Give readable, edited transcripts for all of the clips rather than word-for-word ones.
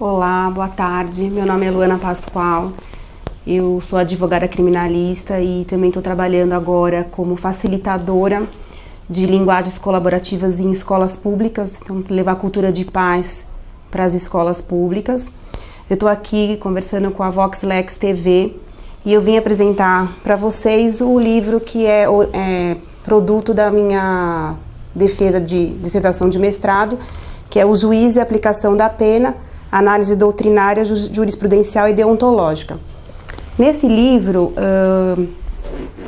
Olá, boa tarde. Meu nome é Luana Pascoal. Eu sou advogada criminalista e também estou trabalhando agora como facilitadora de linguagens colaborativas em escolas públicas, então levar a cultura de paz para as escolas públicas. Eu estou aqui conversando com a VoxLex TV e eu vim apresentar para vocês o livro que é produto da minha defesa de dissertação de mestrado, que é O Juiz e a Aplicação da Pena, Análise Doutrinária, Jurisprudencial e Deontológica. Nesse livro,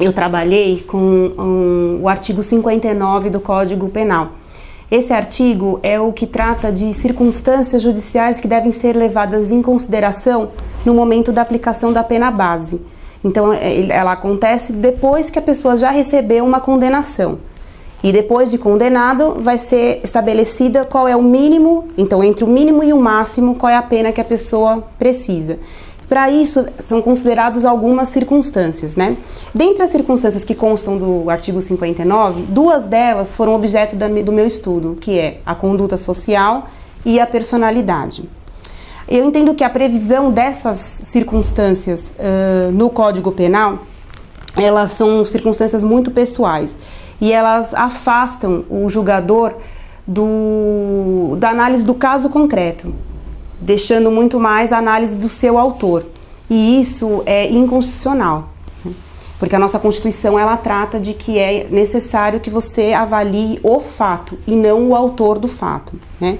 eu trabalhei com o artigo 59 do Código Penal. Esse artigo é o que trata de circunstâncias judiciais que devem ser levadas em consideração no momento da aplicação da pena base. Então, ela acontece depois que a pessoa já recebeu uma condenação. E depois de condenado, vai ser estabelecida qual é o mínimo, então entre o mínimo e o máximo, qual é a pena que a pessoa precisa. Para isso, são consideradas algumas circunstâncias, né? Dentre as circunstâncias que constam do artigo 59, duas delas foram objeto do meu estudo, que é a conduta social e a personalidade. Eu entendo que a previsão dessas circunstâncias no Código Penal, elas são circunstâncias muito pessoais e elas afastam o julgador da análise do caso concreto, deixando muito mais a análise do seu autor. E isso é inconstitucional, porque a nossa Constituição ela trata de que é necessário que você avalie o fato e não o autor do fato, né?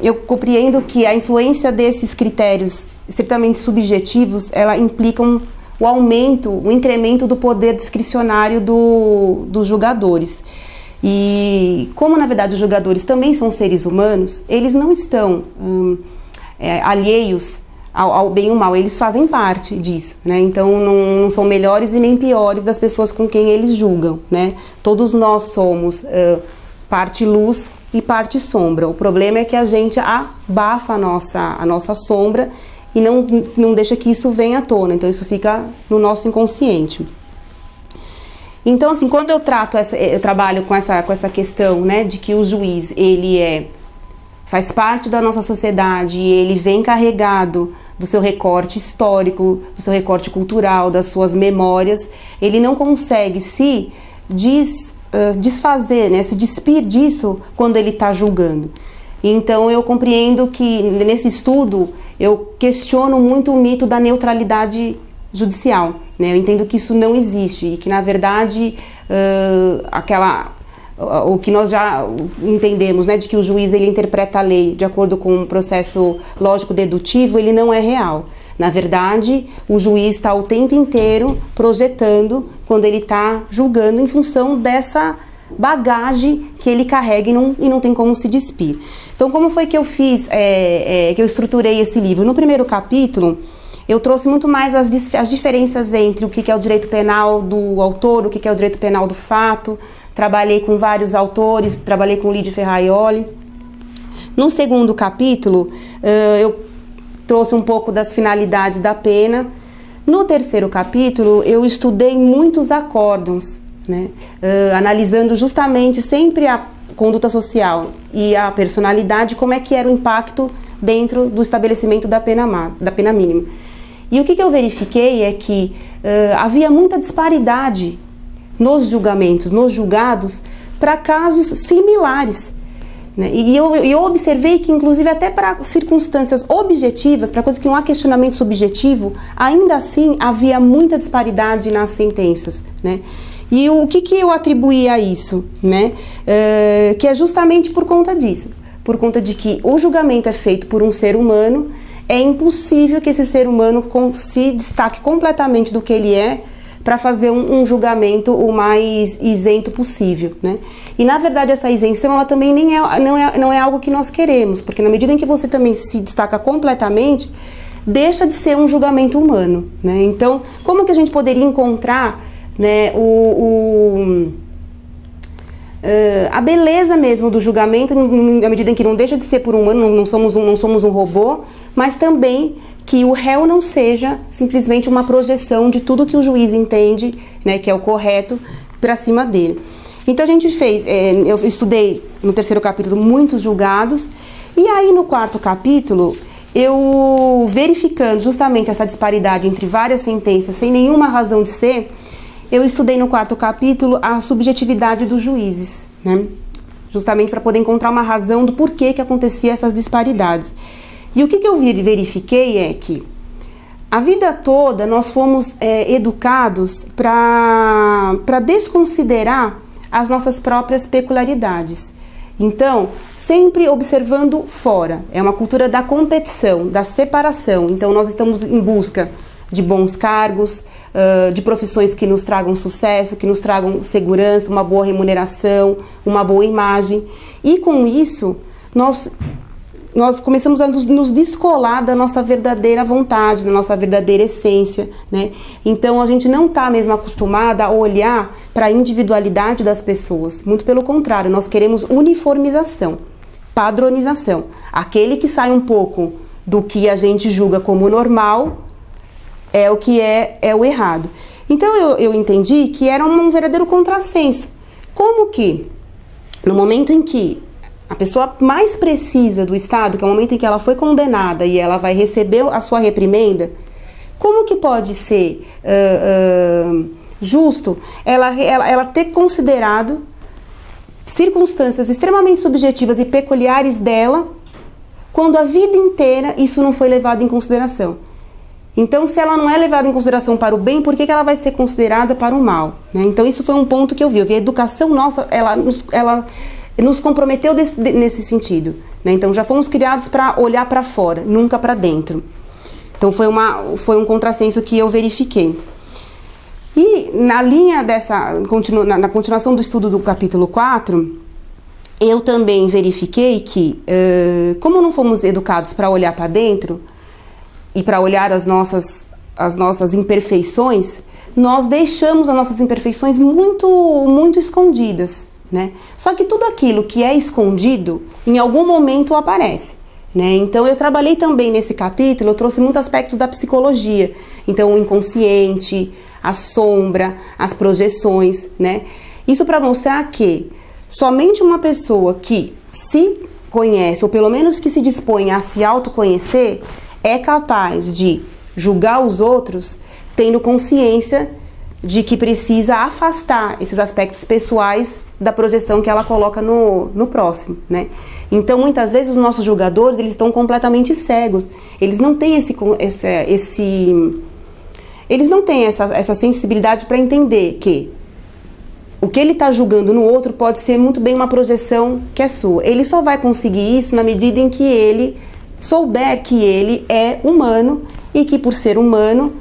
Eu compreendo que a influência desses critérios estritamente subjetivos, ela implicam o aumento, o incremento do poder discricionário dos julgadores. E como, na verdade, os julgadores também são seres humanos, eles não estão alheios ao bem e ao mal, eles fazem parte disso, né? Então, não são melhores e nem piores das pessoas com quem eles julgam, né? Todos nós somos parte luz e parte sombra. O problema é que a gente abafa a nossa sombra e não deixa que isso venha à tona, então isso fica no nosso inconsciente. Então, assim, quando eu trabalho com essa questão, né, de que o juiz, ele faz parte da nossa sociedade e ele vem carregado do seu recorte histórico, do seu recorte cultural, das suas memórias, ele não consegue se desfazer, né, se despir disso quando ele está julgando. Então, eu compreendo que, nesse estudo, eu questiono muito o mito da neutralidade judicial, né? Eu entendo que isso não existe e que, na verdade, o que nós já entendemos, né, de que o juiz ele interpreta a lei de acordo com um processo lógico-dedutivo, ele não é real. Na verdade, o juiz está o tempo inteiro projetando quando ele está julgando em função dessa bagagem que ele carrega e não tem como se despir. Então, como foi que eu fiz, que eu estruturei esse livro? No primeiro capítulo, eu trouxe muito mais as diferenças entre o que é o direito penal do autor, o que é o direito penal do fato. Trabalhei com vários autores, trabalhei com Lídio Ferraioli. No segundo capítulo, eu trouxe um pouco das finalidades da pena. No terceiro capítulo, eu estudei muitos acórdãos, né? Analisando justamente sempre a conduta social e a personalidade, como é que era o impacto dentro do estabelecimento da pena mínima. E o que eu verifiquei é que havia muita disparidade nos julgamentos, nos julgados, para casos similares, né? E eu observei que, inclusive, até para circunstâncias objetivas, para coisas que não há questionamento subjetivo, ainda assim havia muita disparidade nas sentenças, né? E o que eu atribuí a isso, né? Que é justamente por conta disso, por conta de que o julgamento é feito por um ser humano, é impossível que esse ser humano se destaque completamente do que ele é para fazer um julgamento o mais isento possível, né? E, na verdade, essa isenção, ela também não é algo que nós queremos, porque na medida em que você também se destaca completamente, deixa de ser um julgamento humano, né? Então, como que a gente poderia encontrar, né, a beleza mesmo do julgamento, na medida em que não deixa de ser por um humano, não somos um robô, mas também que o réu não seja simplesmente uma projeção de tudo que o juiz entende, né, que é o correto, para cima dele. Então a gente fez, eu estudei no terceiro capítulo muitos julgados E aí no quarto capítulo, eu verificando justamente essa disparidade entre várias sentenças sem nenhuma razão de ser, eu estudei no quarto capítulo a subjetividade dos juízes, né? Justamente para poder encontrar uma razão do porquê que acontecia essas disparidades. E o que eu verifiquei é que a vida toda nós fomos educados para desconsiderar as nossas próprias peculiaridades. Então, sempre observando fora. É uma cultura da competição, da separação. Então, nós estamos em busca de bons cargos, de profissões que nos tragam sucesso, que nos tragam segurança, uma boa remuneração, uma boa imagem. E com isso, nós começamos a nos descolar da nossa verdadeira vontade, da nossa verdadeira essência, né? Então a gente não está mesmo acostumada a olhar para a individualidade das pessoas. Muito pelo contrário, nós queremos uniformização, padronização. Aquele que sai um pouco do que a gente julga como normal é o que é o errado. Então eu entendi que era um verdadeiro contrassenso. Como que, no momento em que a pessoa mais precisa do Estado, que é o momento em que ela foi condenada e ela vai receber a sua reprimenda, como que pode ser justo ela ter considerado circunstâncias extremamente subjetivas e peculiares dela, quando a vida inteira isso não foi levado em consideração? Então, se ela não é levada em consideração para o bem, por que ela vai ser considerada para o mal, né? Então, isso foi um ponto que eu vi. Eu vi a educação nossa, ela nos comprometeu nesse sentido, né? Então, já fomos criados para olhar para fora, nunca para dentro. Então, foi um contrassenso que eu verifiquei. E na linha na continuação do estudo do capítulo 4, eu também verifiquei que, como não fomos educados para olhar para dentro e para olhar as nossas imperfeições, nós deixamos as nossas imperfeições muito, muito escondidas, né? Só que tudo aquilo que é escondido, em algum momento aparece, né? Então eu trabalhei também nesse capítulo, eu trouxe muitos aspectos da psicologia. Então o inconsciente, a sombra, as projeções, né? Isso para mostrar que somente uma pessoa que se conhece, ou pelo menos que se dispõe a se autoconhecer, é capaz de julgar os outros tendo consciência de que precisa afastar esses aspectos pessoais da projeção que ela coloca no próximo, né? Então, muitas vezes, os nossos julgadores, eles estão completamente cegos. Eles não têm eles não têm essa sensibilidade para entender que o que ele está julgando no outro pode ser muito bem uma projeção que é sua. Ele só vai conseguir isso na medida em que ele souber que ele é humano e que, por ser humano,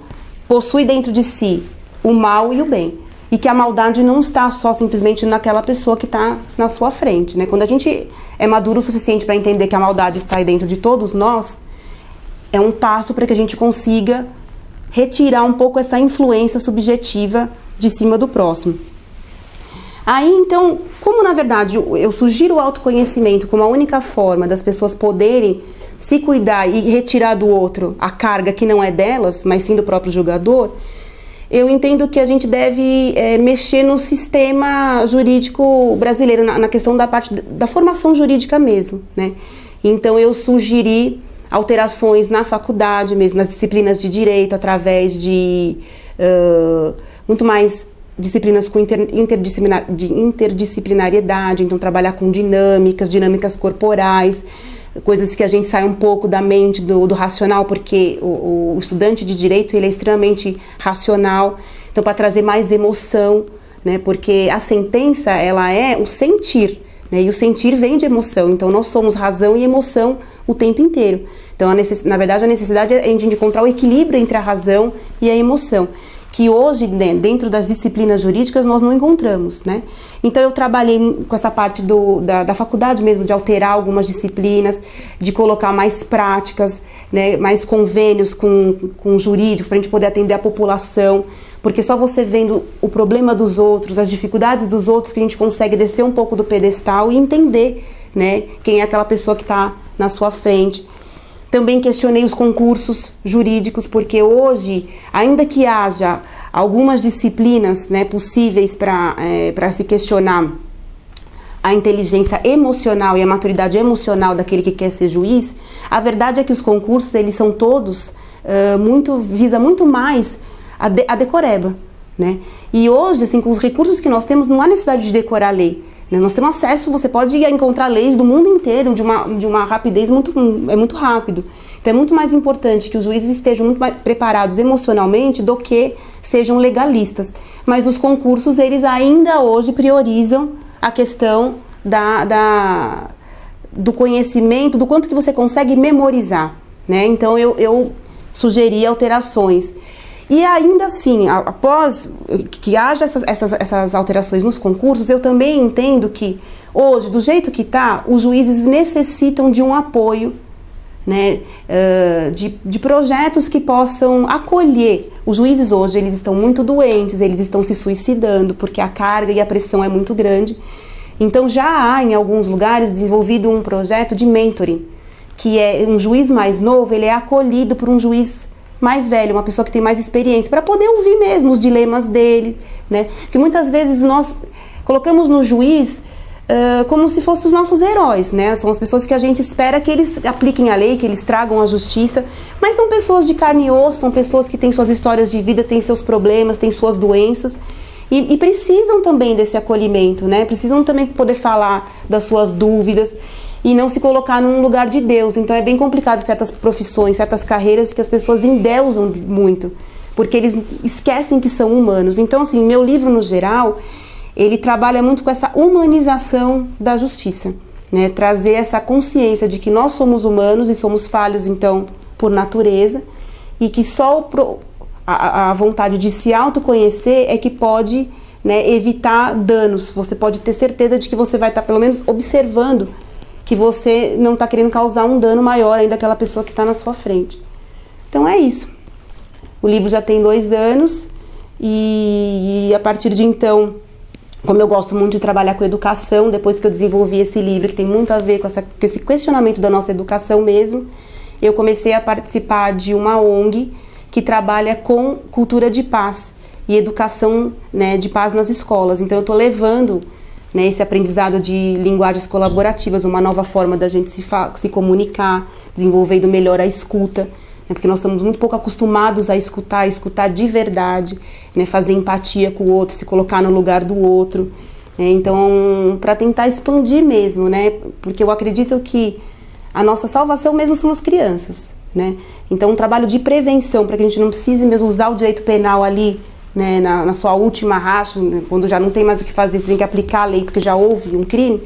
possui dentro de si o mal e o bem. E que a maldade não está só simplesmente naquela pessoa que está na sua frente, né? Quando a gente é maduro o suficiente para entender que a maldade está aí dentro de todos nós, é um passo para que a gente consiga retirar um pouco essa influência subjetiva de cima do próximo. Aí, então, como na verdade eu sugiro o autoconhecimento como a única forma das pessoas poderem se cuidar e retirar do outro a carga que não é delas, mas sim do próprio julgador, eu entendo que a gente deve mexer no sistema jurídico brasileiro, na questão da parte da formação jurídica mesmo, né? Então eu sugeri alterações na faculdade mesmo, nas disciplinas de direito, através de muito mais disciplinas com interdisciplinariedade, então trabalhar com dinâmicas corporais, coisas que a gente sai um pouco da mente, do racional, porque o estudante de direito, ele é extremamente racional, então para trazer mais emoção, né, porque a sentença, ela é o sentir, né, e o sentir vem de emoção, então nós somos razão e emoção o tempo inteiro. Então, na verdade, a necessidade é a gente encontrar o equilíbrio entre a razão e a emoção, que hoje, né, dentro das disciplinas jurídicas, nós não encontramos, né? Então, eu trabalhei com essa parte da faculdade mesmo, de alterar algumas disciplinas, de colocar mais práticas, né, mais convênios com jurídicos, para a gente poder atender a população, porque só você vendo o problema dos outros, as dificuldades dos outros, que a gente consegue descer um pouco do pedestal e entender, né, quem é aquela pessoa que está na sua frente. Também questionei os concursos jurídicos, porque hoje, ainda que haja algumas disciplinas, né, possíveis para se questionar a inteligência emocional e a maturidade emocional daquele que quer ser juiz, a verdade é que os concursos, eles são todos, visa muito mais a decoreba, né? E hoje, assim, com os recursos que nós temos, não há necessidade de decorar a lei, né? Nós temos acesso, você pode encontrar leis do mundo inteiro de uma rapidez muito rápido. Então é muito mais importante que os juízes estejam muito mais preparados emocionalmente do que sejam legalistas. Mas os concursos, eles ainda hoje priorizam a questão do conhecimento, do quanto que você consegue memorizar, né? Então eu sugeri alterações. E ainda assim, após que haja essas alterações nos concursos, eu também entendo que hoje, do jeito que está, os juízes necessitam de um apoio, né, de projetos que possam acolher. Os juízes hoje, eles estão muito doentes, eles estão se suicidando, porque a carga e a pressão é muito grande. Então já há em alguns lugares desenvolvido um projeto de mentoring, que é um juiz mais novo, ele é acolhido por um juiz mais velho, uma pessoa que tem mais experiência, para poder ouvir mesmo os dilemas dele, né? Porque muitas vezes nós colocamos no juiz como se fossem os nossos heróis, né? São as pessoas que a gente espera que eles apliquem a lei, que eles tragam a justiça, mas são pessoas de carne e osso, são pessoas que têm suas histórias de vida, têm seus problemas, têm suas doenças, e precisam também desse acolhimento, né? Precisam também poder falar das suas dúvidas e não se colocar num lugar de Deus. Então é bem complicado certas profissões, certas carreiras que as pessoas endeusam muito, porque eles esquecem que são humanos. Então, assim, meu livro, no geral, ele trabalha muito com essa humanização da justiça, né? Trazer essa consciência de que nós somos humanos e somos falhos, então, por natureza, e que só a vontade de se autoconhecer é que pode, né, evitar danos. Você pode ter certeza de que você vai estar, pelo menos, observando que você não está querendo causar um dano maior ainda àquela pessoa que está na sua frente. Então é isso. O livro já tem 2 anos e a partir de então, como eu gosto muito de trabalhar com educação, depois que eu desenvolvi esse livro, que tem muito a ver com esse questionamento da nossa educação mesmo, eu comecei a participar de uma ONG que trabalha com cultura de paz e educação, né, de paz nas escolas. Então eu estou levando, né, esse aprendizado de linguagens colaborativas, uma nova forma da gente se comunicar, desenvolvendo melhor a escuta, né, porque nós estamos muito pouco acostumados a escutar de verdade, né, fazer empatia com o outro, se colocar no lugar do outro, né, então para tentar expandir mesmo, né, porque eu acredito que a nossa salvação mesmo são as crianças, né, então um trabalho de prevenção para que a gente não precise mesmo usar o direito penal ali, né, na sua última racha, quando já não tem mais o que fazer, você tem que aplicar a lei porque já houve um crime.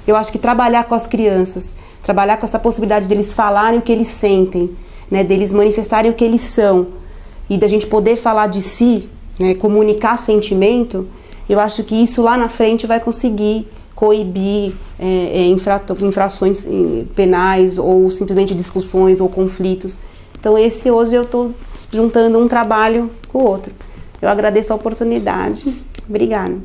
Eu acho que trabalhar com as crianças, trabalhar com essa possibilidade deles falarem o que eles sentem, né, deles manifestarem o que eles são e da gente poder falar de si, né, comunicar sentimento, eu acho que isso lá na frente vai conseguir coibir infrações penais ou simplesmente discussões ou conflitos. Então hoje eu estou juntando um trabalho com o outro. Eu agradeço a oportunidade. Obrigada.